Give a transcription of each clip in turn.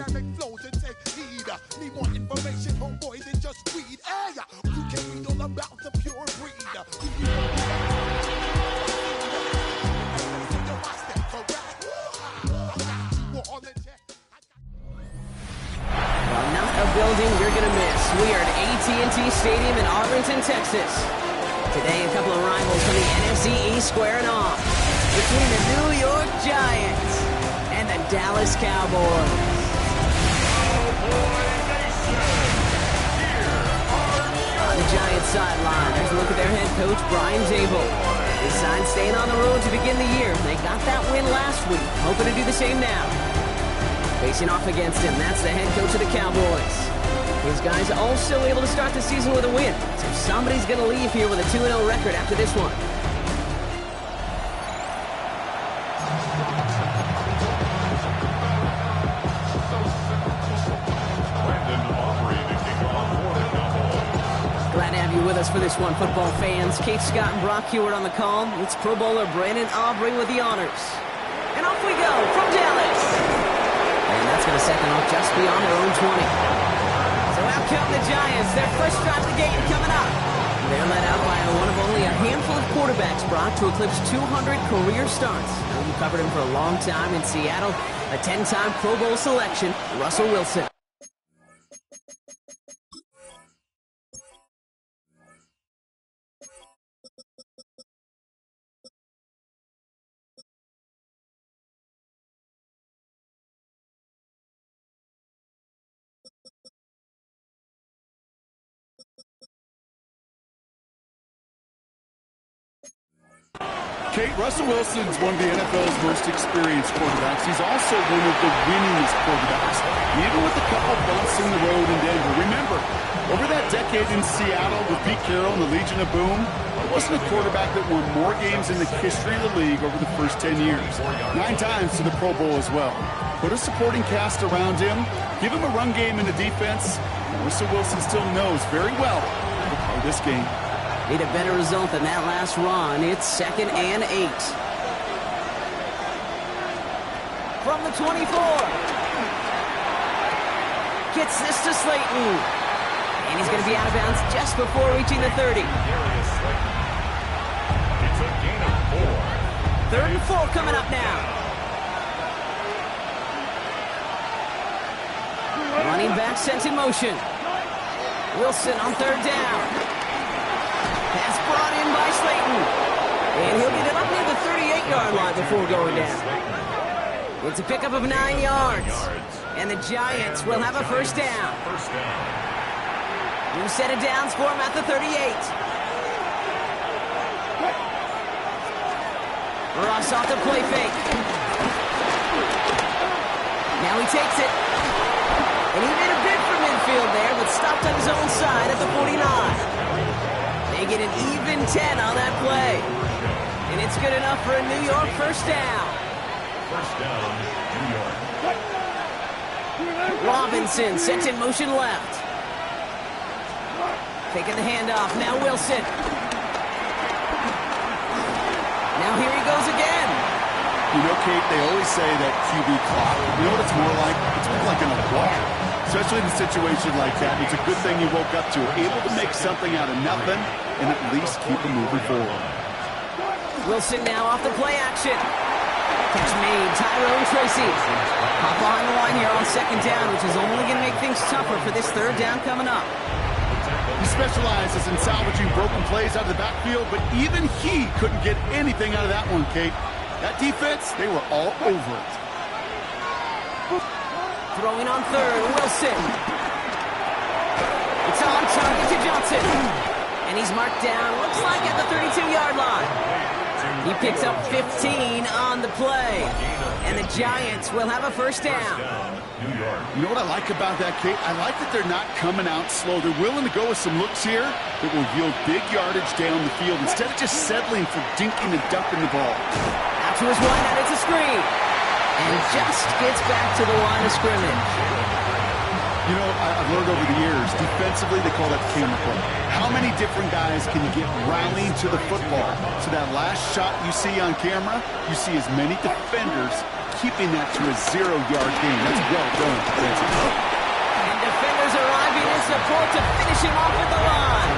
dynamic flows and take heed. Need more information, homeboy, than just read. Hey, you can read all about the pure breed. Well, not a building you're going to miss. We are at AT&T Stadium in Arlington, Texas. Today, a couple of rivals from the NFC East squaring off between the New York Giants and the Dallas Cowboys. On the Giants sideline, there's a look at their head coach, Brian Dable. They signed staying on the road to begin the year. They got that win last week, hoping to do the same now. Facing off against him, that's the head coach of the Cowboys. His guys all still able to start the season with a win, so somebody's going to leave here with a 2-0 record after this one. Glad to have you with us for this one, football fans. Kate Scott and Brock Hewitt on the call. It's Pro Bowler Brandon Aubrey with the honors. And off we go from Dallas. And that's going to set them off just beyond their own 20. So out come the Giants. Their first drive of the game coming up. They're led out by one of only a handful of quarterbacks, Brock, to eclipse 200 career starts. We covered him for a long time in Seattle. A 10-time Pro Bowl selection, Russell Wilson. Kate, Russell Wilson's one of the NFL's most experienced quarterbacks. He's also one of the winningest quarterbacks, even with a couple bumps in the road in Denver. Remember, over that decade in Seattle with Pete Carroll and the Legion of Boom, there wasn't a quarterback that won more games in the history of the league over the first 10 years. 9 times to the Pro Bowl as well. Put a supporting cast around him, give him a run game in the defense, and Russell Wilson still knows very well how to play this game. Need a better result than that last run. It's 2nd and 8. From the 24. Gets this to Slayton. And he's going to be out of bounds just before reaching the 30. It's a gain of 4. 3rd and 4 coming up now. Running back sent in motion. Wilson on 3rd down. Pass brought in by Slayton. And he'll get it up near the 38-yard line before going down. It's a pickup of 9 yards. And the Giants will have a first down. New set of downs for him at the 38. Ross off the play fake. Now he takes it. And he made a bid for midfield there, but stopped on his own side at the 49. They get an even 10 on that play. And it's good enough for a New York first down. First down, New York. Robinson sent in motion left. Taking the handoff. Now Wilson. Now here he goes again. You know, Kate, they always say that QB clock. You know what it's more like? It's more like an applause. Especially in a situation like that. It's a good thing you woke up to. Able to make something out of nothing and at least keep it moving forward. Wilson now off the play action. Catch made. Tyrone Tracy. Hop behind the line here on 2nd down, which is only going to make things tougher for this 3rd down coming up. He specializes in salvaging broken plays out of the backfield, but even he couldn't get anything out of that one, Kate. That defense, they were all over it. Throwing on 3rd, Wilson. It's on target to Johnson. And he's marked down, looks like at the 32-yard line. He picks up 15 on the play. And the Giants will have a first down. You know what I like about that, Kate? I like that they're not coming out slow. They're willing to go with some looks here that will yield big yardage down the field instead of just settling for dinking and dumping the ball. Out to his right, and it's a screen. And just gets back to the line of scrimmage. You know, I've learned over the years, defensively, they call that camera play. How many different guys can you get rallying to the football? So that last shot you see on camera, you see as many defenders keeping that to a 0-yard gain. That's well done. And defenders arriving in support to finish him off at the line.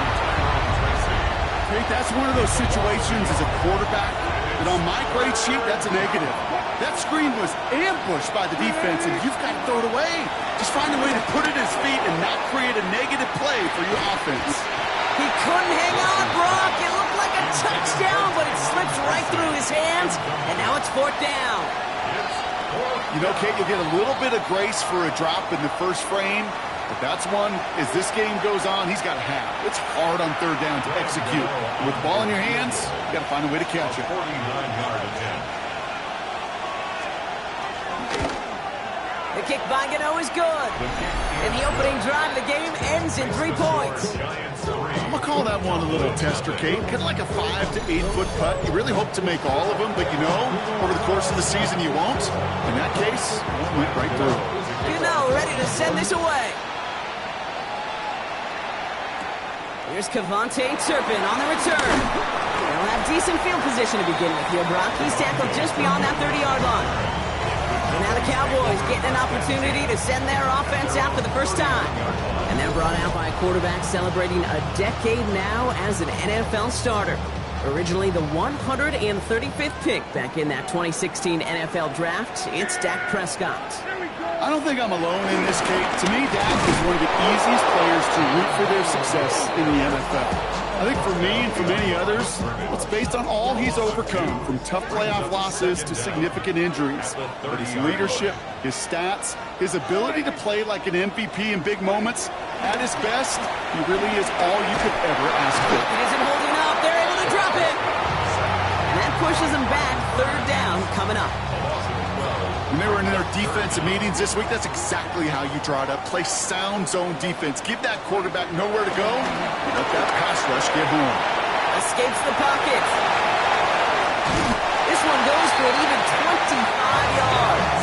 Kate, that's one of those situations as a quarterback that on my grade sheet, that's a negative. That screen was ambushed by the defense, and you've got to throw it away. Just find a way to put it at his feet and not create a negative play for your offense. He couldn't hang on, Brock. It looked like a touchdown, but it slips right through his hands, and now it's 4th down. You know, Kate, you'll get a little bit of grace for a drop in the first frame, but that's one, as this game goes on, he's got to have. It's hard on 3rd down to execute. With the ball in your hands, you got to find a way to catch it. 49-yard attempt. The kick by Gano is good. And the opening drive of the game ends in 3 points. I'm going to call that one a little tester, Kate. Kind of like a 5 to 8 foot putt. You really hope to make all of them, but you know, over the course of the season you won't. In that case, it went right through. You know, ready to send this away. Here's Cavante Turpin on the return. They'll have decent field position to begin with here, Brock. He's tackled just beyond that 30-yard line. And now the Cowboys getting an opportunity to send their offense out for the first time. And they're brought out by a quarterback celebrating a decade now as an NFL starter. Originally the 135th pick back in that 2016 NFL Draft, it's Dak Prescott. I don't think I'm alone in this, Kate. To me, Dak is one of the easiest players to root for their success in the NFL. I think for me and for many others, it's based on all he's overcome, from tough playoff losses to significant injuries. But his leadership, his stats, his ability to play like an MVP in big moments, at his best, he really is all you could ever ask for. It isn't holding up. They're able to drop it. And that pushes them back. 3rd down coming up. When they were in their defensive meetings this week, that's exactly how you draw it up. Play sound zone defense. Give that quarterback nowhere to go. Let that pass rush get home. Escapes the pocket. This one goes for an even 25 yards.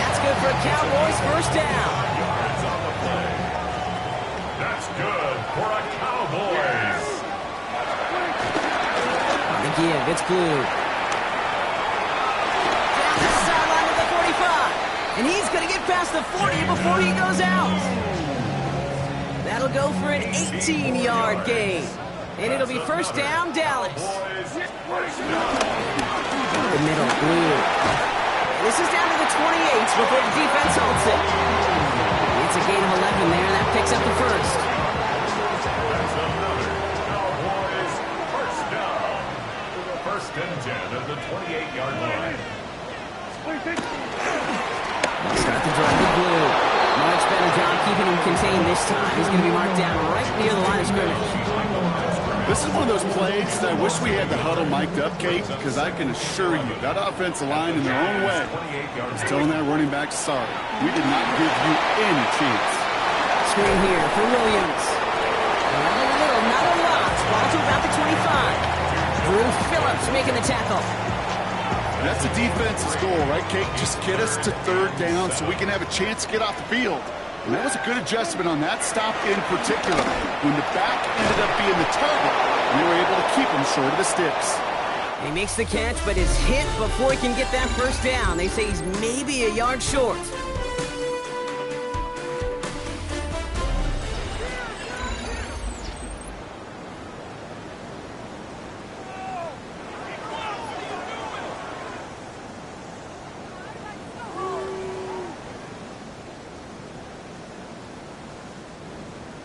That's good for a Cowboys 1st down. That's good for a Cowboys. On the give, it's glued. Down the sideline to the 45. And he's going to get past the 40 before he goes out. That'll go for an 18-yard gain. And it'll be 1st down, Dallas. The middle, blue. This is down to the 28 before the defense holds it. It's a gain of 11 there, and that picks up the 1st. That's another Cowboys 1st down. To the 1st and 10 at the 28-yard line. Start the drive with blue. Much better job keeping him contained this time. He's going to be marked down right near the line of scrimmage. This is one of those plays that I wish we had the huddle mic'd up, Kate, because I can assure you that offensive line in their own way is telling that running back, sorry, we did not give you any chance. Screen here for Williams. Not a little, not a lot. Ball to about the 25. Drew Phillips making the tackle. That's the defense's goal, right, Kate? Just get us to 3rd down so we can have a chance to get off the field. And that was a good adjustment on that stop in particular. When the back ended up being the target, we were able to keep him short of the sticks. He makes the catch, but is hit before he can get that 1st down. They say he's maybe a yard short.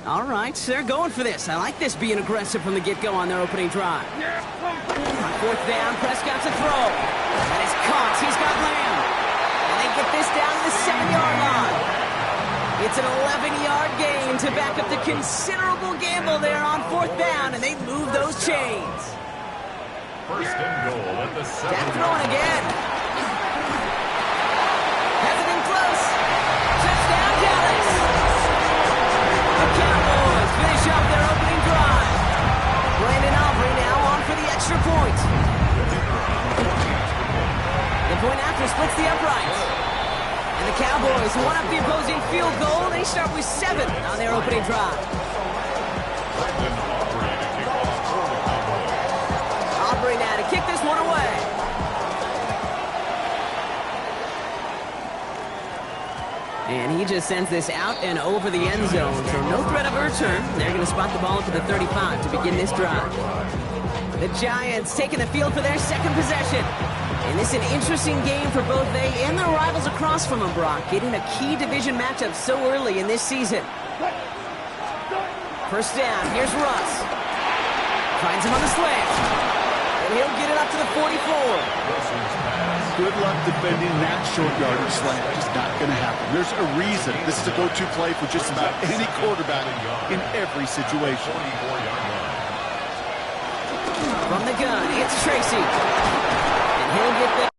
All right, they're going for this. I like this being aggressive from the get-go on their opening drive. 4th down, Prescott's a throw. That is caught. He's got Lamb. And they get this down to the 7-yard line. It's an 11-yard gain to back up the considerable gamble there on 4th down, and they move those chains. 1st and goal at the 7. Dak throwing again. Hasn't been close. Touchdown, Dallas. The Cowboys finish up their opening drive. Brandon Aubrey now on for the extra point. The point after splits the uprights. And the Cowboys one up the opposing field goal. They start with 7 on their opening drive. Aubrey now to kick this one away. And he just sends this out and over the end zone, so no threat of a return. They're going to spot the ball to the 35 to begin this drive. The Giants taking the field for their second possession. And it's an interesting game for both they and their rivals across from them, Brock, getting a key division matchup so early in this season. First down, here's Russ. Finds him on the slant. And he'll get it up to the 44. Good luck defending that short yardage slant. Just not going to happen. There's a reason this is a go-to play for just about any quarterback in every situation. From the gun, it's Tracy. And he'll get that.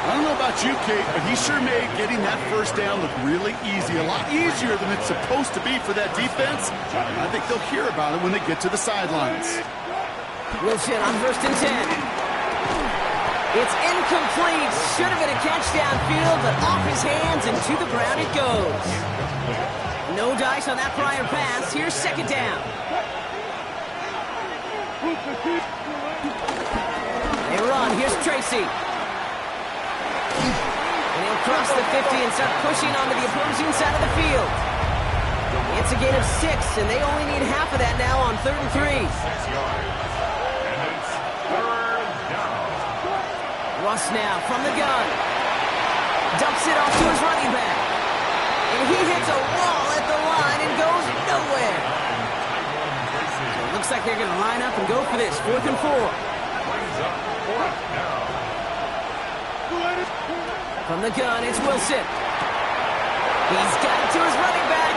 I don't know about you, Kate, but he sure made getting that first down look really easy. A lot easier than it's supposed to be for that defense. I think they'll hear about it when they get to the sidelines. Wilson on 1st and 10. It's incomplete. Should have been a catch downfield, but off his hands and to the ground it goes. No dice on that prior pass. Here's 2nd down. They run. Here's Tracy. And he'll cross the 50 and start pushing onto the opposing side of the field. It's a gain of 6, and they only need half of that now on 3rd and 3. 6 yards. And it's 3rd down. Russ now from the gun. Dumps it off to his running back. And he hits a wall at the line and goes nowhere. So it looks like they're going to line up and go for this. 4th and 4. Brings up 4th down. From the gun, it's Wilson. He's got it to his running back.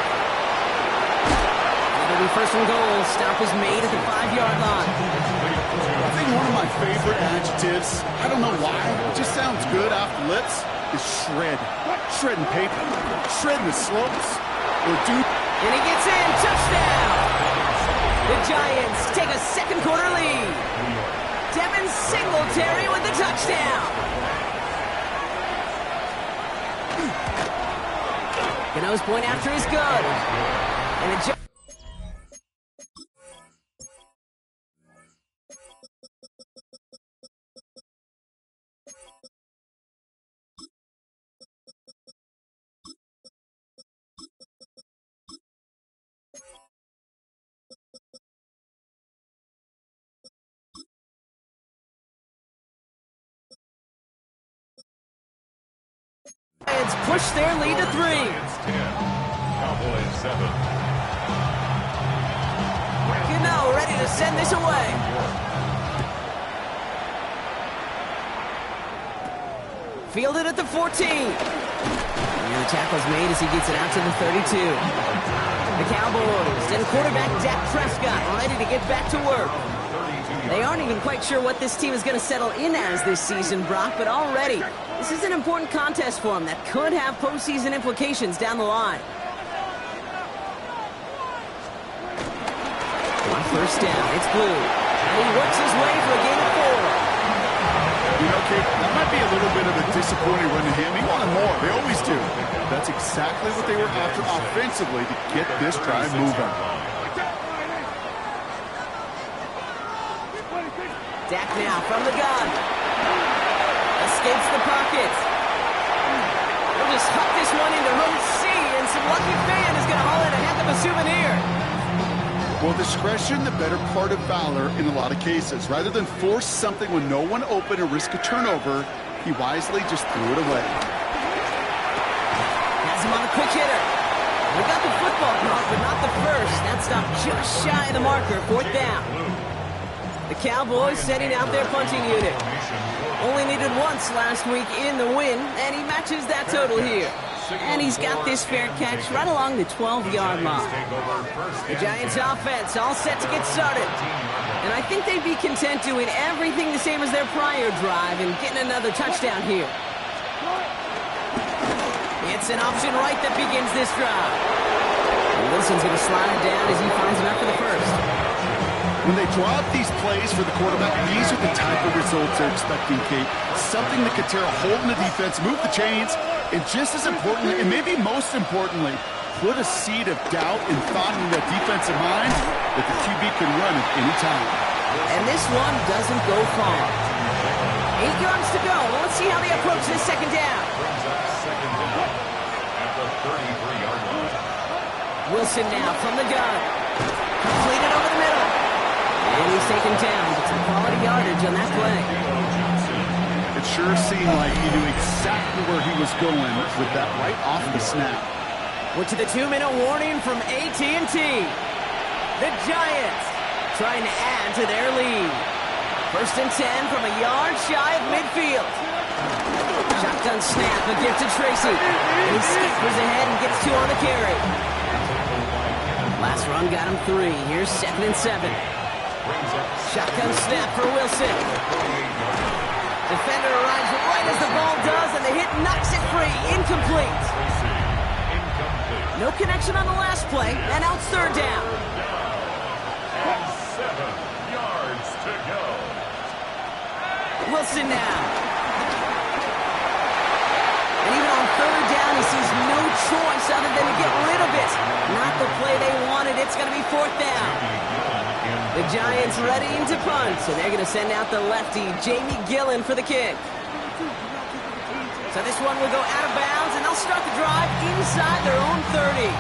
It'll be 1st and goal. Stop is made at the 5-yard line. I think one of my favorite adjectives, I don't know why, it just sounds good off the lips, is shred. Shredding paper, shredding the slopes, or dude. And he gets in. Touchdown. The Giants take a second quarter lead. Devin Singletary with the touchdown. Gano's point after is good. And the Giants push their lead to 3. It's 10. Cowboys 7. Gano ready to send this away. Fielded at the 14. And the tackle's made as he gets it out to the 32. The Cowboys and quarterback Dak Prescott ready to get back to work. They aren't even quite sure what this team is going to settle in as this season, Brock, but already this is an important contest for them that could have postseason implications down the line. On 1st down, it's Blue. And he works his way for a gain of 4. You know, Kate, that might be a little bit of a disappointing run to him. He wanted more. They always do. That's exactly what they were after offensively to get this drive moving. Dak now from the gun. escapes the pocket. They'll just huck this one into row C, and some lucky fan is going to haul in a heck of a souvenir. Well, discretion, the better part of valor in a lot of cases. Rather than force something when no one open and risk a turnover, he wisely just threw it away. Has him on a quick hitter. We got the football caught, but not the first. That stopped just shy of the marker, 4th down. The Cowboys setting out their punting unit. Only needed once last week in the win, and he matches that total here. And he's got this fair catch right along the 12-yard line. The Giants offense all set to get started. And I think they'd be content doing everything the same as their prior drive and getting another touchdown here. It's an option right that begins this drive. And Wilson's going to slide it down as he finds enough for the first. When they draw up these plays for the quarterback, these are the type of results they're expecting, Kate. Something that could tear a hole in the defense, move the chains, and just as importantly, and maybe most importantly, put a seed of doubt and thought in that defensive mind that the QB can run at any time. And this one doesn't go far. 8 yards to go. Well, let's see how they approach this second down. Second down at the 33-yard line. Wilson now from the gun. Completed over the middle. And he's taken down with some quality yardage on that play. It sure seemed like he knew exactly where he was going with that right off the snap. We're to the 2-minute warning from AT&T. The Giants trying to add to their lead. 1st and 10 from a yard shy of midfield. Shotgun snap, a gift to Tracy. He scampers ahead and gets 2 on the carry. Last run got him 3. Here's 2nd and 7. Shotgun snap for Wilson. Defender arrives right as the ball does, and the hit knocks it free. Incomplete. No connection on the last play, and now it's 3rd down. And 7 yards to go. Wilson now. And even on 3rd down, he sees no choice other than to get rid of it. Not the play they wanted. It's going to be 4th down. The Giants readying to punt, so they're going to send out the lefty, Jamie Gillen, for the kick. So this one will go out of bounds, and they'll start the drive inside their own 30.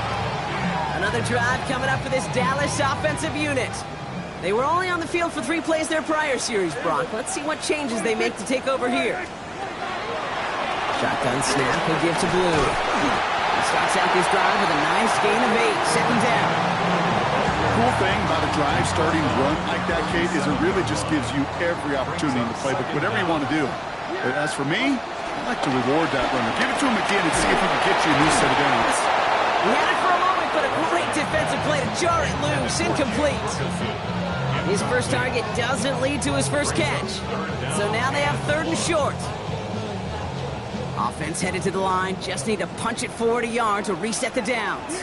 Another drive coming up for this Dallas offensive unit. They were only on the field for 3 plays their prior series, Brock. Let's see what changes they make to take over here. Shotgun snap, he'll give to Blue. He starts out this drive with a nice gain of 8, 2nd down. The cool thing about a drive starting run like that, Kate, is it really just gives you every opportunity in the playbook, whatever you want to do. As for me, I like to reward that runner. Give it to him again and see if he can get you a new set of downs. He had it for a moment, but a great defensive play to jar it loose. Incomplete. His first target doesn't lead to his first catch. So now they have 3rd and short. Offense headed to the line. Just need to punch it forward a yard to reset the downs.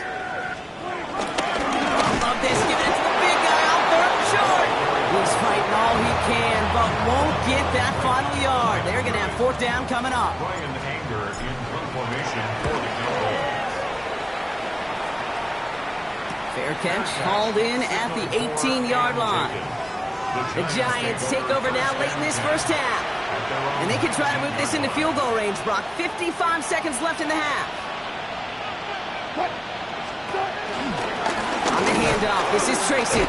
Love this. Giving it to the big guy out 3rd and short. He's fighting all he can, but won't get that final yard. They're going to have 4th down coming up. Ryan Anger in front formation for the Cowboys. Fair catch hauled in at the 18-yard line. The Giants take over now late in this first half. And they can try to move this into field goal range, Brock. 55 seconds left in the half. On the handoff, this is Tracy.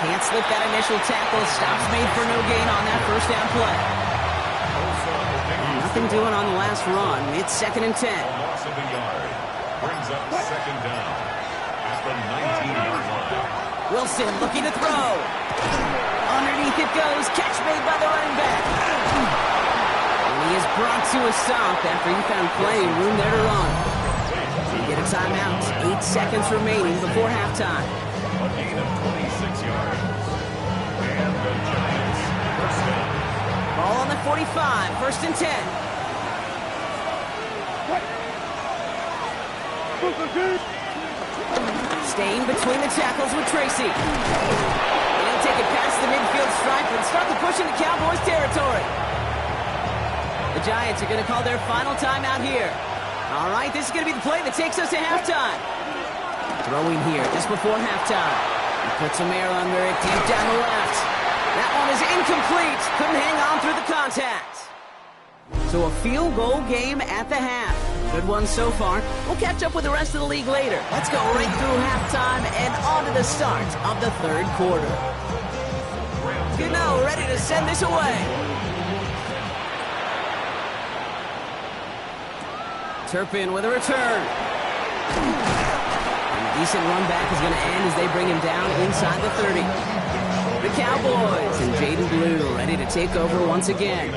Can't slip that initial tackle. Stops made for no gain on that first down play. Nothing doing on the last run. It's 2nd and 10. Loss of a yard brings up 2nd down at the 19-yard line. Wilson looking to throw. Underneath it goes. Catch made by the running back. And he is brought to a stop after he found playing room there to run. So you get a timeout. 8 seconds remaining before halftime. A gain of 26 yards. And the Giants first down. Ball on the 45. 1st and 10. Staying between the tackles with Tracy. He'll take it past the midfield stripe and start the push into Cowboys territory. The Giants are going to call their final timeout here. All right, this is going to be the play that takes us to halftime. Throwing here just before halftime. He puts some air under it deep down the left. That one is incomplete. Couldn't hang on through the contact. So So a field goal game at the half. Good one so far. We'll catch up with the rest of the league later. Let's go right through halftime and on to the start of the third quarter. Gano ready to send this away. Turpin with a return. A decent run back is going to end as they bring him down inside the 30. The Cowboys and Jaden Blue ready to take over once again.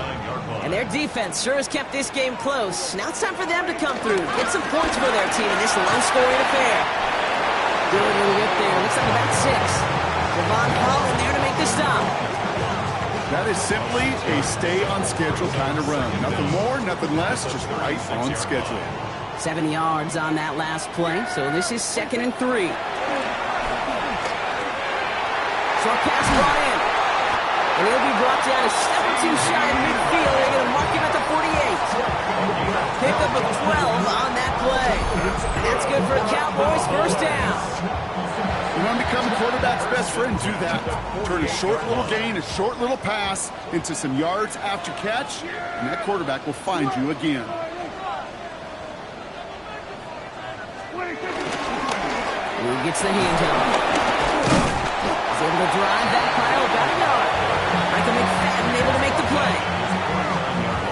And their defense sure has kept this game close. Now it's time for them to come through, get some points for their team in this low-scoring affair. Good little whip there. Looks like about 6. Devon Holland there to make the stop. That is simply a stay-on-schedule kind of run. Nothing more, nothing less, just right on schedule. 7 yards on that last play, so this is 2nd and 3. Short pass brought in. And he'll be brought down a step or two shy of midfield. They're going to mark him at the 48. Pickup of 12 on that play. And that's good for a Cowboys first down. You want to become a quarterback's best friend, do that. Turn a short little gain, a short little pass into some yards after catch, and that quarterback will find you again. Who gets the handoff? He's able to drive that pile about a yard. Michael McFadden able to make the play.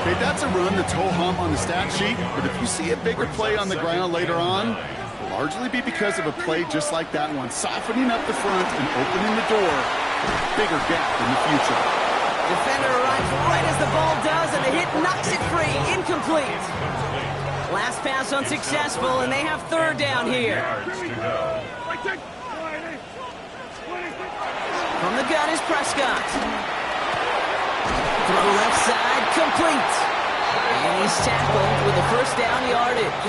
Okay, that's a run that's ho-hum on the stat sheet, but if you see a bigger play on the ground later on, it'll largely be because of a play just like that one, softening up the front and opening the door for a bigger gap in the future. Defender arrives right as the ball does, and the hit knocks it free. Incomplete. Last pass unsuccessful, and they have third down here. From the gun is Prescott. Throw left side, complete. And he's tackled with a first down yardage.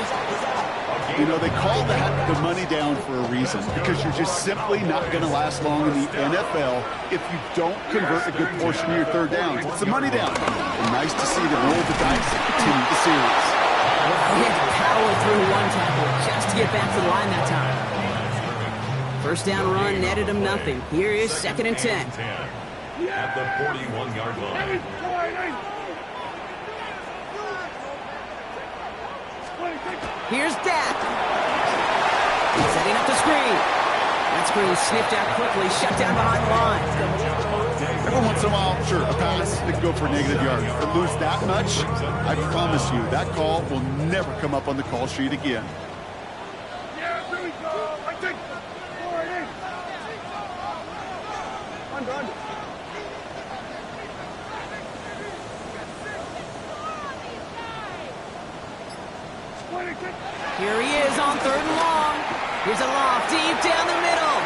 You know, they call that the money down for a reason, because you're just simply not going to last long in the NFL if you don't convert a good portion of your third downs. It's the money down. And nice to see them roll the dice and continue the series. He had to power through one tackle just to get back to the line that time. First down run netted him nothing. Here is 2nd and 10. At the 41-yard line. Here's Dak. He's setting up the screen. That screen sniffed out quickly, shut down behind the line. Every once in a while, sure, a pass, it could go for negative yards. But lose that much, I promise you, that call will never come up on the call sheet again. Here he is on 3rd and long. Here's a loft deep down the middle.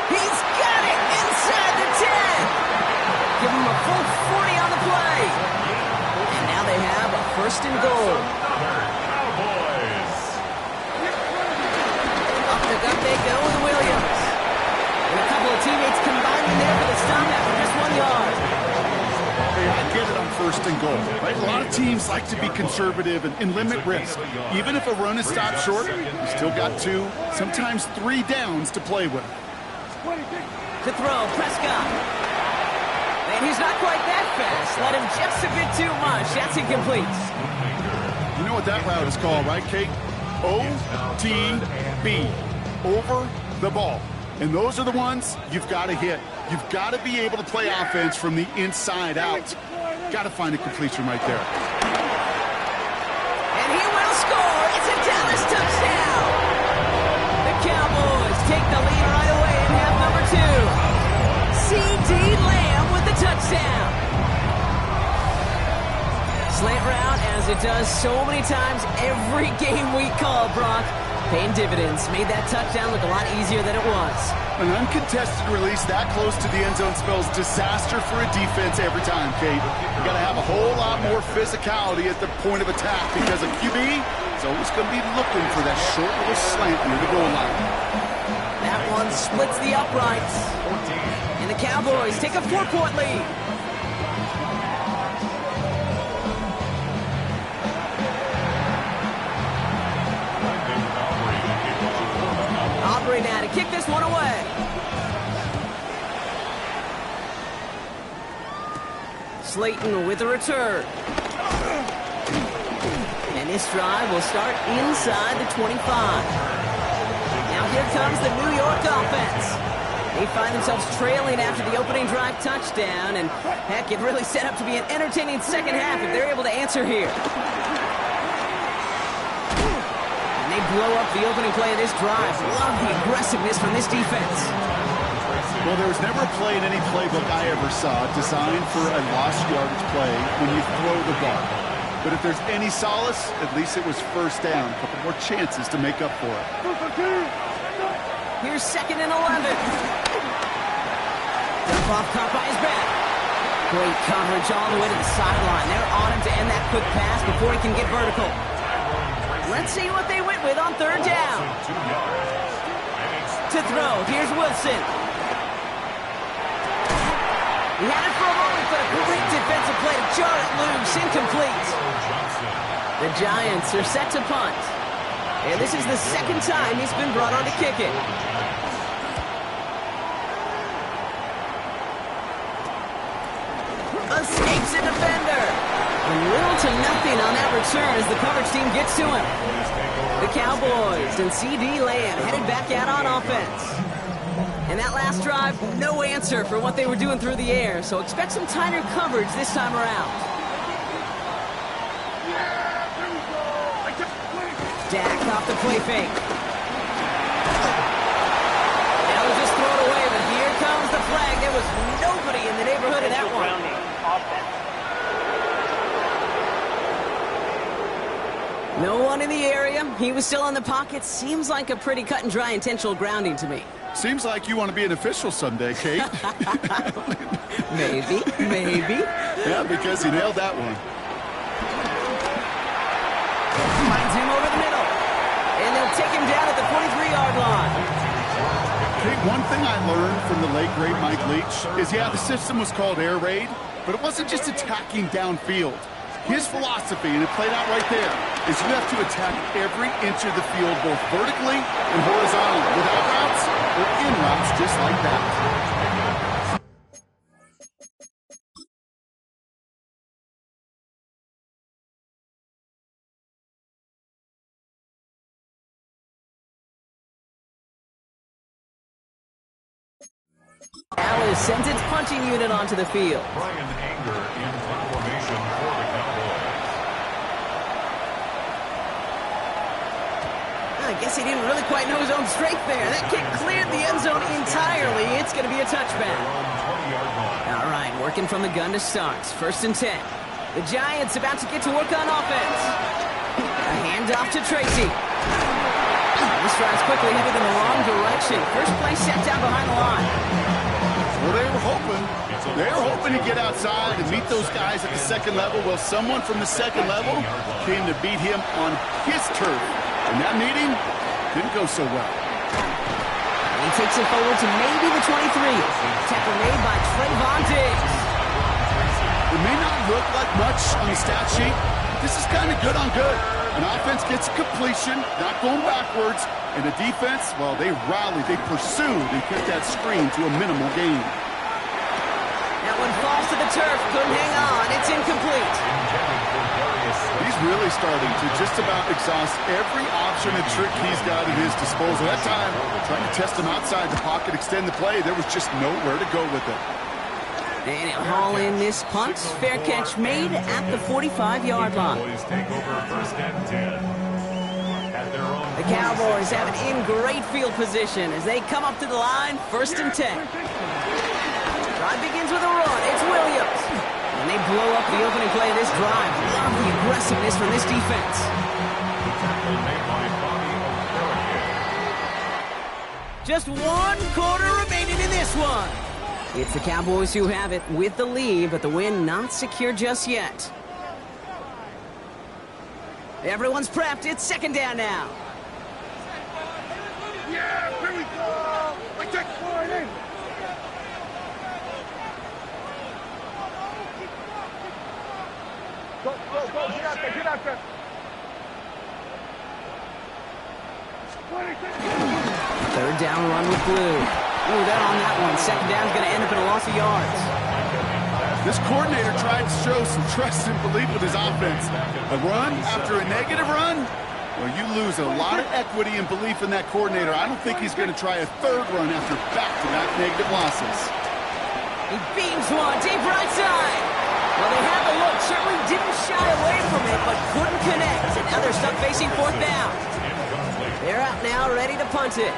He's got it inside the 10. Give him a full 40 on the play. And now they have a 1st and goal. Up the gut they go with Williams. And a couple of teammates combining there for the stop after just 1 yard. I get it on 1st and goal, right? A lot of teams like to be conservative and limit risk. Even if a run is stopped short, you still got 2, sometimes 3 downs to play with. To throw, Prescott. And he's not quite that fast. Let him just a bit too much. That's incomplete. You know what that route is called, right, Kate? OTB, over the ball. And those are the ones you've got to hit. You've got to be able to play offense from the inside out. Got to find a completion right there. And he will score. It's a Dallas touchdown. The Cowboys take the lead right away in half number 2. C.D. Lamb with the touchdown. Slant route, as it does so many times every game we call, Brock. Paying dividends. Made that touchdown look a lot easier than it was. An uncontested release that close to the end zone spells disaster for a defense every time, Kate. You got to have a whole lot more physicality at the point of attack because a QB is always going to be looking for that short little slant near the goal line. That one splits the uprights. And the Cowboys take a 4-point lead. Aubrey now to kick this one away. Slayton with the return. And this drive will start inside the 25. Now here comes the New York offense. They find themselves trailing after the opening drive touchdown, and heck, it really set up to be an entertaining second half if they're able to answer here. And they blow up the opening play of this drive. Love the aggressiveness from this defense. Well, there was never a play in any playbook I ever saw designed for a lost yardage play when you throw the ball. But if there's any solace, at least it was first down. A couple more chances to make up for it. Here's 2nd and 11. Dump-off caught by his back. Great coverage all the way to the sideline. They're on him to end that quick pass before he can get vertical. Let's see what they went with on 3rd down. To throw, here's Wilson. He had it for a moment, but a great defensive play to jar it loose. Incomplete. The Giants are set to punt. And this is the 2nd time he's been brought on to kick it. Escapes a defender. And little to nothing on that return as the coverage team gets to him. The Cowboys and CD Lamb headed back out on offense. And that last drive, no answer for what they were doing through the air, so expect some tighter coverage this time around. Dak off the play fake. That was just thrown away, but here comes the flag. There was nobody in the neighborhood of that one. No one in the area. He was still in the pocket. Seems like a pretty cut and dry intentional grounding to me. Seems like you want to be an official someday, Kate. Maybe. Yeah, because you nailed that one. Finds him over the middle. And they'll take him down at the 43-yard line. Kate, one thing I learned from the late, great Mike Leach is, yeah, the system was called air raid, but it wasn't just attacking downfield. His philosophy, and it played out right there, is you have to attack every inch of the field, both vertically and horizontally, without routes or in routes, just like that. Dallas sends its punching unit onto the field. Brian Anger in formation for the Cowboys. I guess he didn't really quite know his own strength there. That kick cleared the end zone entirely. It's going to be a touchback. All right, working from the gun to start. 1st and 10. The Giants about to get to work on offense. A handoff to Tracy. This drive's quickly headed in the wrong direction. First play set down behind the line. Well, they were hoping to get outside and meet those guys at the 2nd level. Well, someone from the 2nd level came to beat him on his turf. And that meeting didn't go so well. He takes it forward to maybe the 23. Tackle made by Trayvon Diggs. It may not look like much on the stat sheet. This is kind of good on good. An offense gets a completion, not going backwards. And the defense, well, they rallied, they pursued, and kept that screen to a minimal gain. That one falls to the turf. Couldn't hang on. It's incomplete. He's really starting to just about exhaust every option and trick he's got at his disposal. That time, trying to test him outside the pocket, extend the play, there was just nowhere to go with it. And he'll haul in this punt. Fair catch made at the 45-yard line. The Cowboys have it in great field position as they come up to the line. 1st and 10. Drive begins with a run. It's Williams. And they blow up the opening play of this drive. Love the aggressiveness from this defense. Just 1 quarter remaining in this one. It's the Cowboys who have it with the lead, but the win not secure just yet. Everyone's prepped. It's 2nd down now. Yeah, here we go. Like that in. Go, get out there. 3rd down run with Blue. Ooh, that on that one. 2nd down's going to end up in a loss of yards. This coordinator tried to show some trust and belief with his offense. A run after a negative run? Well, you lose a lot of equity and belief in that coordinator. I don't think he's going to try a third run after back-to-back negative losses. He beams one, deep right side. Well, they had the look, certainly didn't shy away from it, but couldn't connect. And now they're stuck facing fourth down. They're out now, ready to punt it.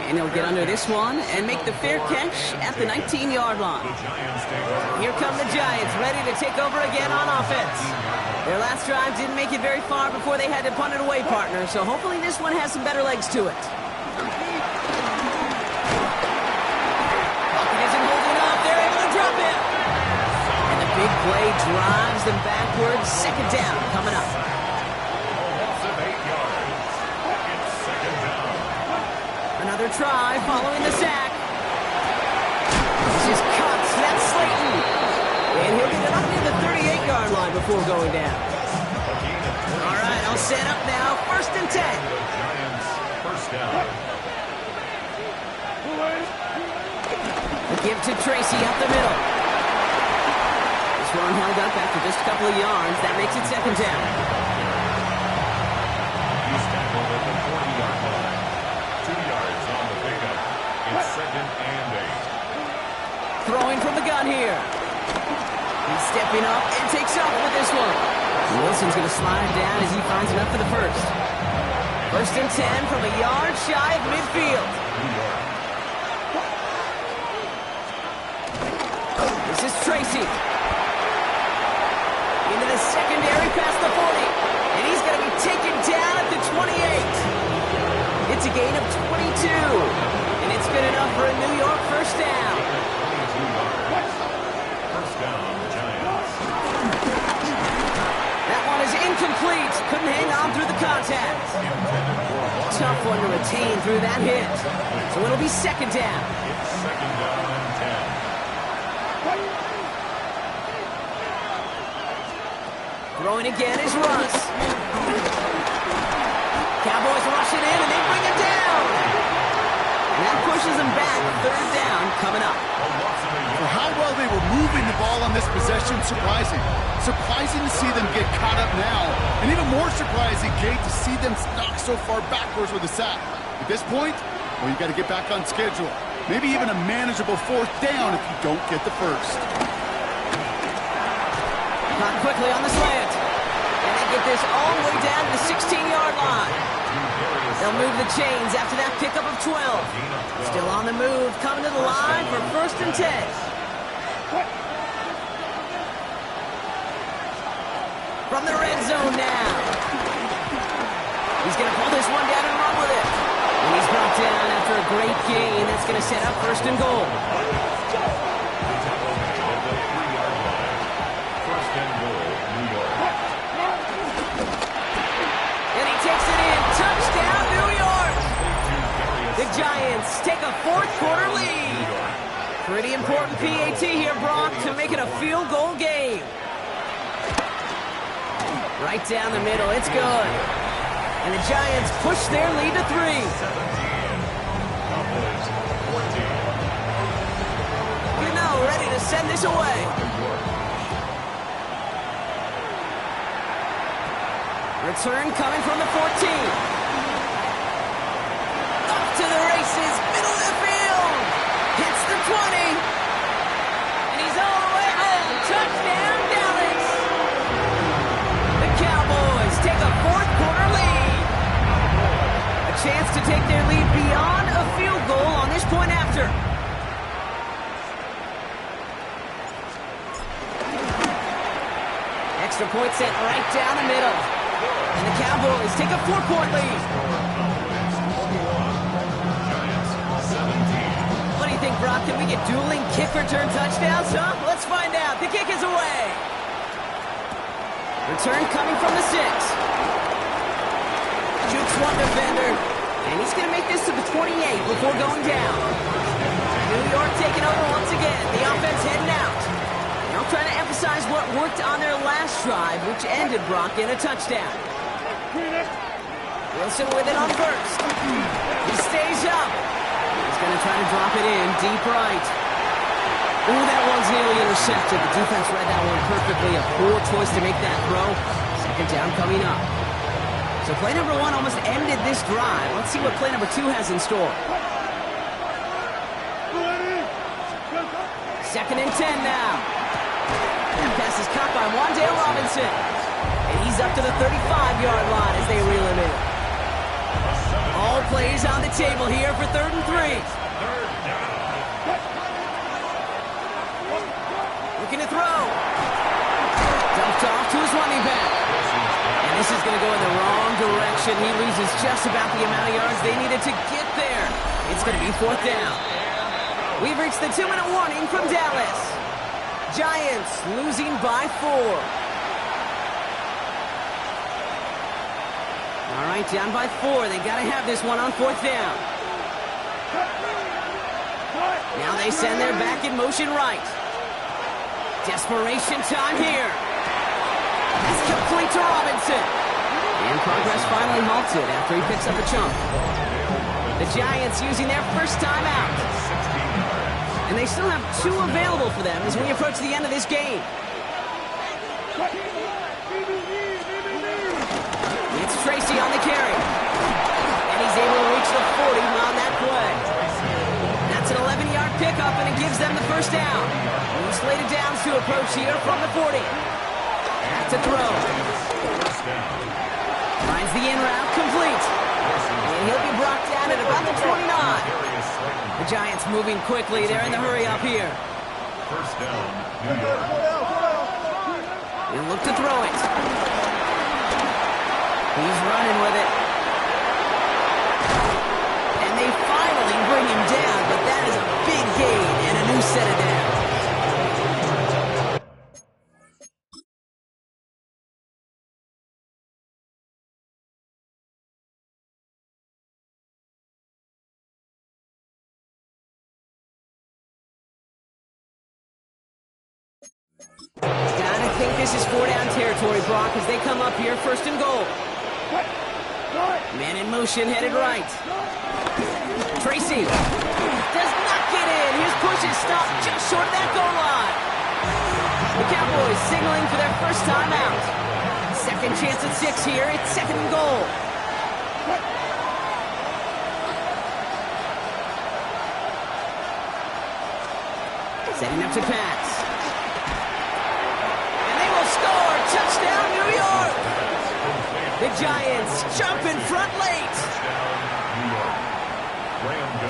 And he'll get under this one and make the fair catch at the 19-yard line. Here come the Giants, ready to take over again on offense. Their last drive didn't make it very far before they had to punt it away, partner, so hopefully this one has some better legs to it. Bucket isn't holding up. They're able to drop it. And the big play drives them backwards. Second down coming up. Another try following the sack. This is cuts. That's Slayton. And he'll get it up near the 38-yard line before going down. All right, I'll set up now. 1st and 10. Giants first down. The give to Tracy up the middle. This one held up after just a couple of yards. That makes it 2nd down. He's tackled at the 40-yard line. 2 yards on the pickup. It's 2nd and 8. Throwing from the gun here. He's stepping up and takes off with this one. Wilson's going to slide down as he finds enough for the first. 1st and 10 from a yard shy of midfield. This is Tracy. Into the secondary past the 40. And he's going to be taken down at the 28. It's a gain of 22. And it's been enough for a New York first down. First down, Giants. That one is incomplete. Couldn't hang on through the contact. Tough one to retain through that hit. So it'll be 2nd down. It's 2nd down and 10. Throwing again is Russ. Cowboys rushing in and they bring it down. And that pushes them back. 3rd down coming up. For how well they were moving the ball on this possession, surprising. Surprising to see them get caught up now. And even more surprising, Kate, to see them knocked so far backwards with a sack. At this point, well, you got to get back on schedule. Maybe even a manageable 4th down if you don't get the first. Caught quickly on the slant. And they get this all the way down to the 16-yard line. They'll move the chains after that pickup of 12. Still on the move, coming to the line for 1st and 10. From the red zone now. He's going to pull this one down and run with it. And he's brought down after a great gain. That's going to set up 1st and goal. The Giants take a 4th quarter lead. Pretty important PAT here, Brock, to make it a field goal game. Right down the middle, it's good. And the Giants push their lead to 3. 17. Cowboys 14. You know, ready to send this away. Return coming from the 14. To the races, middle of the field, hits the 20, and he's all the way home. Touchdown, Dallas. The Cowboys take a 4th quarter lead. A chance to take their lead beyond a field goal on this point after. Extra point set right down the middle, and the Cowboys take a 4-point lead. Think, Brock, can we get dueling kick return touchdowns, huh? Let's find out. The kick is away. Return coming from the 6. Jukes one defender, and he's going to make this to the 28 before going down. New York taking over once again. The offense heading out. And I'm trying to emphasize what worked on their last drive, which ended, Brock, in a touchdown. Wilson with it on 1st. He stays up. going to try to drop it in, deep right. Ooh, that one's nearly intercepted. The defense read that one perfectly. A poor choice to make that throw. Second down coming up. So play number 1 almost ended this drive. Let's see what play number 2 has in store. Second and 10 now. That pass is caught by Wan'Dale Robinson. And he's up to the 35-yard line as they reel him in. All plays on the table here for 3rd and 3. Looking to throw. Dumped off to his running back. And this is going to go in the wrong direction. He loses just about the amount of yards they needed to get there. It's going to be 4th down. We've reached the 2-minute warning from Dallas. Giants losing by 4. All right, down by 4. They got to have this one on 4th down. Now they send their back in motion right. Desperation time here. That's complete to Robinson. And progress finally halted after he picks up a chunk. The Giants using their first time out. And they still have 2 available for them as we approach the end of this game. It's Tracy on the carry. And he's able to reach the 40 on that play. That's an 11-yard pickup, and it gives them the first down. He's slated down to approach here from the 40. Back to throw. Finds the in route complete. And he'll be brought down at about the 29. The Giants moving quickly. They're in the hurry up here. First down, New York. He'll look to throw it. He's running with it. And they finally bring him down, but that is a big gain and a new set of downs. Gotta think this is 4-down territory, Brock, as they come up here, 1st and goal. Man in motion, headed right. Tracy does not get in. His push is stopped just short of that goal line. The Cowboys signaling for their first time out. Second chance at 6 here. It's 2nd and goal. Setting up to pass. Touchdown, New York! The Giants jump in front late.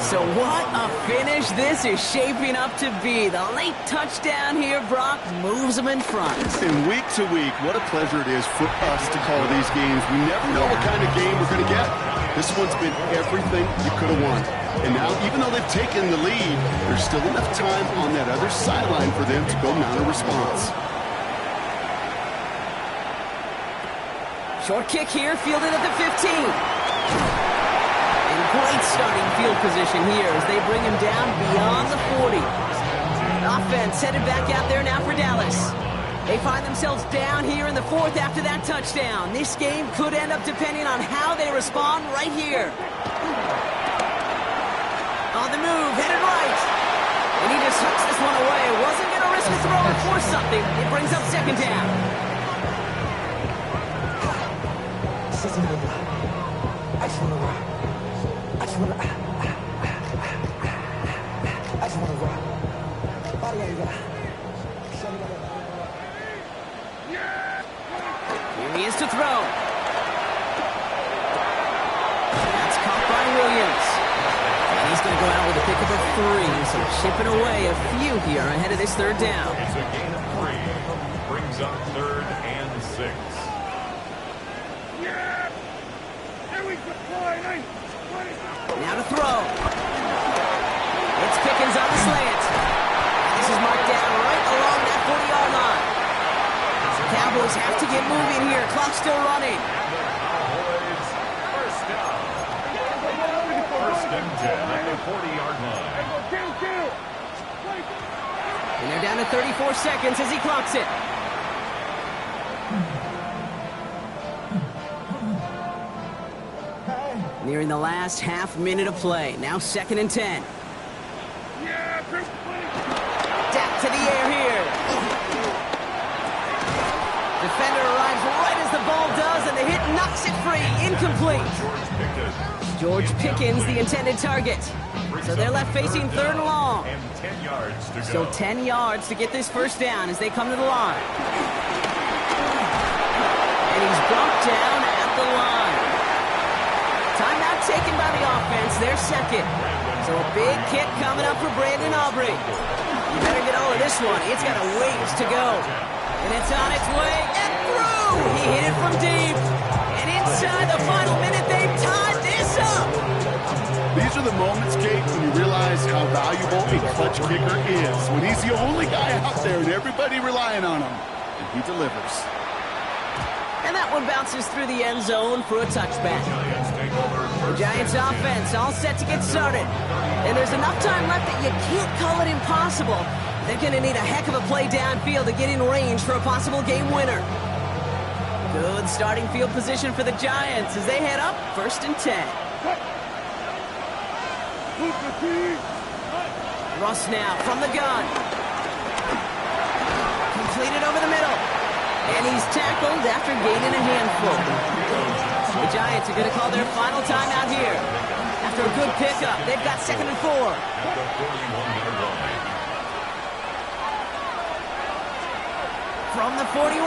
So what a finish this is shaping up to be. The late touchdown here, Brock, moves them in front. And week to week, what a pleasure it is for us to call these games. We never know what kind of game we're going to get. This one's been everything you could have wanted. And now, even though they've taken the lead, there's still enough time on that other sideline for them to go mount a response. Short kick here, fielded at the 15. And great starting field position here as they bring him down beyond the 40. Offense headed back out there now for Dallas. They find themselves down here in the 4th after that touchdown. This game could end up depending on how they respond right here. On the move, headed right. And he just hooks this one away. Wasn't going to risk a throw and force something. It brings up 2nd down. Here he is to throw. That's caught by Williams. And he's going to go out with a pickup of 3. So chipping away a few here ahead of this 3rd down. It's a gain of 3. Brings up 3rd and 6. Now to throw. It's Pickens on the slant. And this is marked down right along that 40-yard line. The Cowboys have to get moving here. Clock still running. Cowboys, first down. 1st and 10 at the 40-yard line. And they're down to 34 seconds as he clocks it. Nearing the last half minute of play. Now 2nd and 10. to the air here. Defender arrives right as the ball does, and the hit knocks it free. Incomplete. George Pickens, the intended target. So they're left facing 3rd and long. And 10 yards to go. So 10 yards to get this first down as they come to the line. And he's brought down at the line. Timeout taken by the offense, their second. So a big kick coming up for Brandon Aubrey. You better get all of this one. It's got a ways to go. And it's on its way and through. He hit it from deep. And inside the final minute, they've tied this up. These are the moments, Kate, when you realize how valuable a clutch kicker is. When he's the only guy out there and everybody relying on him. And he delivers. And that one bounces through the end zone for a touchback. The Giants offense all set to get started. And there's enough time left that you can't call it impossible. They're going to need a heck of a play downfield to get in range for a possible game winner. Good starting field position for the Giants as they head up 1st and 10. Russ now from the gun. Completed over the middle. And he's tackled after gaining a handful. The Giants are going to call their final timeout here. After a good pickup, they've got 2nd and 4. From the 41.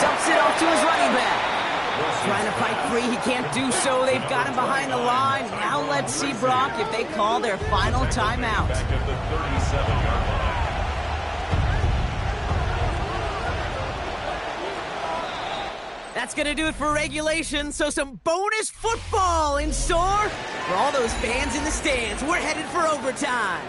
Dumps it off to his running back. Trying to fight free, he can't do so. They've got him behind the line. Now let's see, Brock, if they call their final timeout. Back at the 37-yard line. That's going to do it for regulation, so some bonus football in store for all those fans in the stands. We're headed for overtime.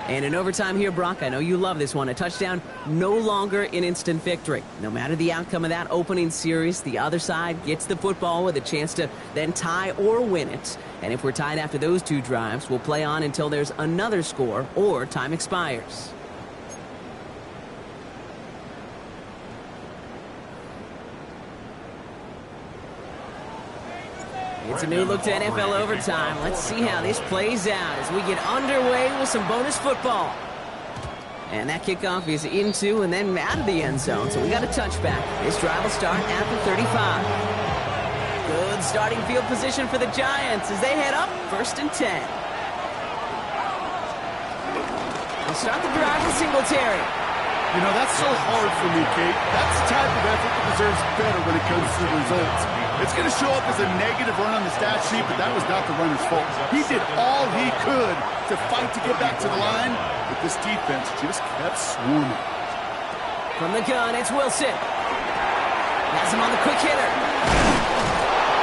And in overtime here, Brock, I know you love this one. A touchdown, no longer an instant victory. No matter the outcome of that opening series, the other side gets the football with a chance to then tie or win it. And if we're tied after those 2 drives, we'll play on until there's another score or time expires. It's a new look to NFL overtime. Let's see how this plays out as we get underway with some bonus football. And that kickoff is into and then out of the end zone, so we got a touchback. This drive will start at the 35. Good starting field position for the Giants as they head up 1st and 10. They'll start the drive with Singletary. You know, that's so hard for me, Kate. That's the type of effort that deserves better when it comes to the results. It's going to show up as a negative run on the stat sheet, but that was not the runner's fault. He did all he could to fight to get back to the line, but this defense just kept swarming. From the gun, it's Wilson. Has him on the quick hitter.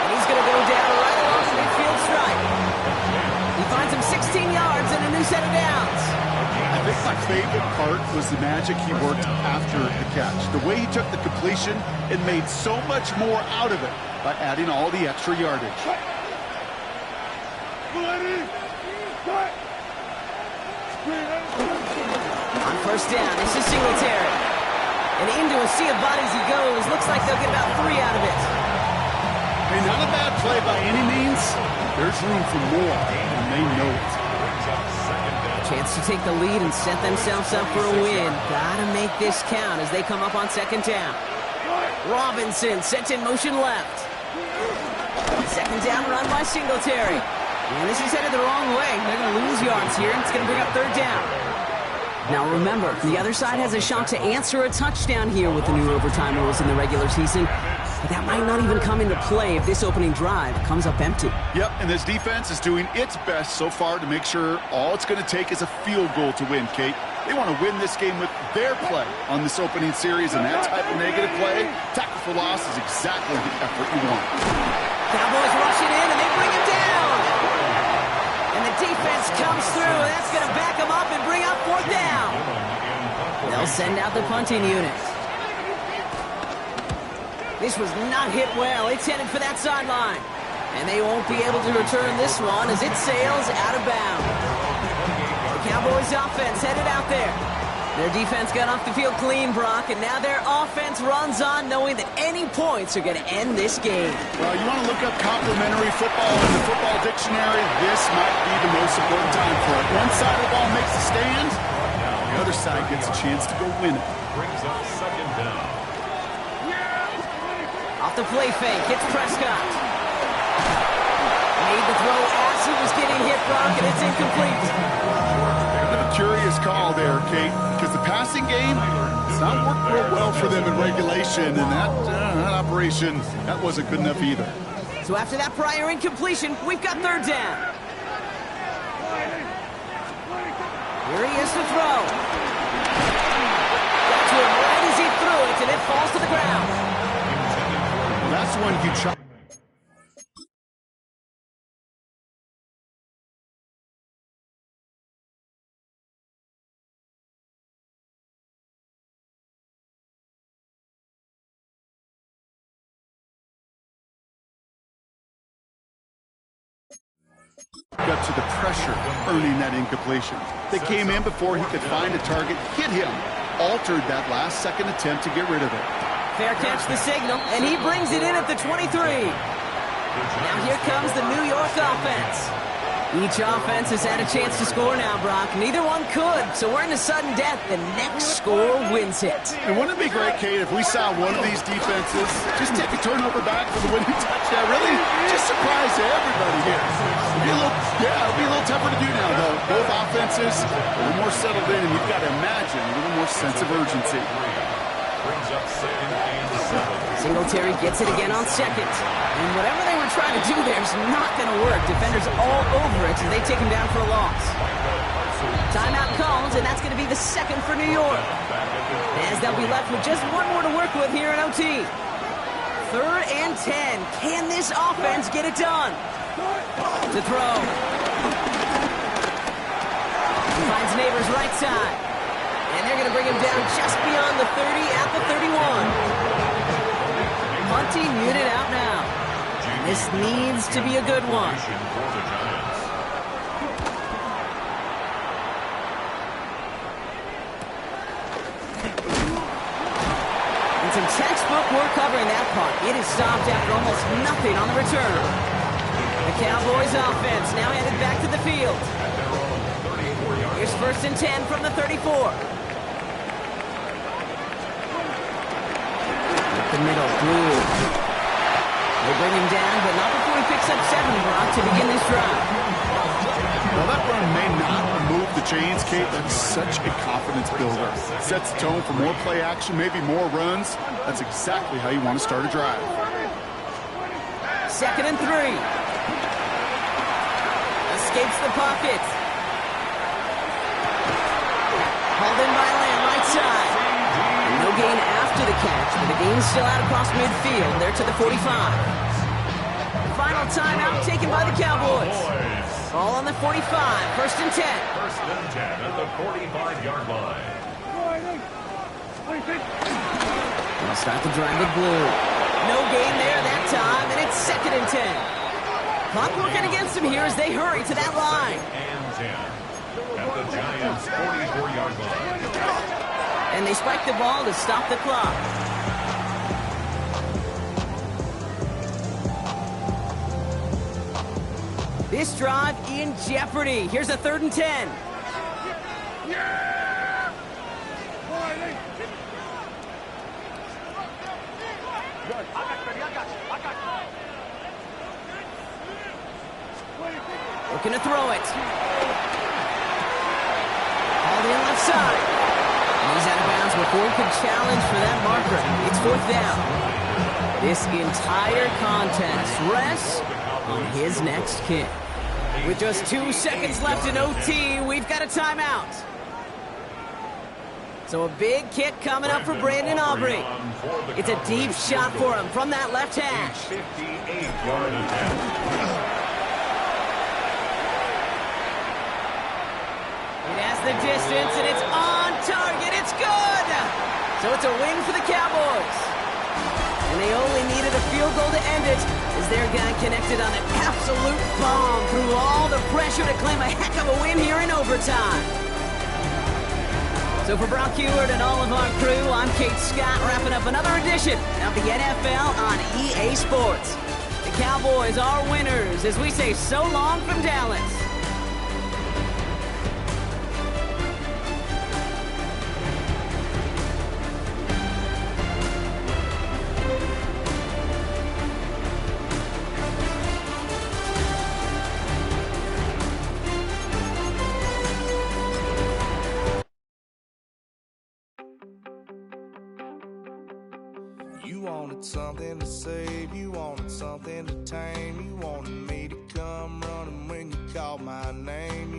And he's going to go down right along the midfield stripe. He finds him 16 yards and a new set of downs. I think my favorite part was the magic he worked after the catch. The way he took the completion and made so much more out of it by adding all the extra yardage. On 1st down, this is Singletary. And into a sea of bodies he goes. Looks like they'll get about 3 out of it. Hey, not a bad play by any means. There's room for more, and they know it. Chance to take the lead and set themselves up for a win. Gotta make this count as they come up on 2nd down. Robinson sets in motion left. 2nd down run by Singletary. And this is headed the wrong way. They're going to lose yards here, and it's going to bring up 3rd down. Now remember, the other side has a shot to answer a touchdown here with the new overtime rules in the regular season. But that might not even come into play if this opening drive comes up empty. Yep, and this defense is doing its best so far to make sure all it's going to take is a field goal to win, Kate. They want to win this game with their play on this opening series, and that type of negative play, tackle for loss, is exactly the effort you want. Cowboys rushing in, and they bring him down. And the defense comes through. That's going to back them up and bring up 4th down. They'll send out the punting unit. This was not hit well. It's headed for that sideline. And they won't be able to return this one as it sails out of bounds. The Cowboys offense headed out there. Their defense got off the field clean, Brock, and now their offense runs on knowing that any points are going to end this game. Well, you want to look up complimentary football in the football dictionary, this might be the most important time for it. One side of the ball makes a stand, the other side gets a chance to go win it. Brings up second down. Off the play fake, hits Prescott. Made the throw as he was getting hit, Brock, and it's incomplete. Kind of a curious call there, Kate, because the passing game, it's not worked real well for them in regulation, and that operation, that wasn't good enough either. So after that prior incompletion, we've got third down. Here he is to throw. Got to him right as he threw it, and it falls to the ground. That's one you try. Got to the pressure, earning that incompletion. They came in before he could find a target, hit him, altered that last second attempt to get rid of it. Fair catch the signal, and he brings it in at the 23. Now here comes the New York offense. Each offense has had a chance to score now, Brock. Neither one could, so we're in a sudden death. The next score wins it. And wouldn't it be great, Kate, if we saw one of these defenses just take a turnover back for the winning touchdown? Really just surprise everybody here. It'll be a little tougher to do now, though. Both offenses a little more settled in, and you've got to imagine a little more sense of urgency. Brings up second and 7. Singletary gets it again on second. And whatever they were trying to do there is not going to work. Defenders all over it, and they take him down for a loss. Timeout calls, and that's going to be the second for New York. As they'll be left with just one more to work with here in OT. Third and 10. Can this offense get it done? To throw. He finds Neighbors right side. And they're going to bring him down just beyond the 30 at the 31. Punting unit out now. This needs to be a good one. And some textbook work covering that punt. It is stopped after almost nothing on the return. The Cowboys offense now headed back to the field. Here's first and 10 from the 34. The middle, Blue. They bring him down, but not before he picks up 7, Brock, to begin this drive. Well, that run may not move the chains, Kate. That's such a confidence builder. Sets the tone for more play action, maybe more runs. That's exactly how you want to start a drive. Second and 3. Escapes the pocket. Hauled in by Lamb, right side. No gain after the catch, but the gain's still out across midfield. They're to the 45. Final timeout taken by the Cowboys. Ball on the 45. First and 10. First and 10 at the 45-yard line. They'll start the drive with Blue. No gain there that time, and it's second and 10. Clock working against them here as they hurry to that line. And 10 at the Giants' 44-yard line. And they spike the ball to stop the clock. This drive in jeopardy. Here's a third and 10. Looking to throw it. Hauled in left side. He's out of bounds before he could challenge for that marker. It's fourth down. This entire contest rests on his next kick. With just 2 seconds left in OT, we've got a timeout. So a big kick coming up for Brandon Aubrey. It's a deep shot for him from that left hash. 58-yard attempt. It has the distance, and it's on target. It's good! So it's a win for the Cowboys. And they only needed a field goal to end it as their guy connected on an absolute bomb through all the pressure to claim a heck of a win here in overtime. So for Brock Heward and all of our crew, I'm Kate Scott, wrapping up another edition of the NFL on EA Sports. The Cowboys are winners as we say so long from Dallas. You wanted something to save, you wanted something to tame, you wanted me to come running when you called my name.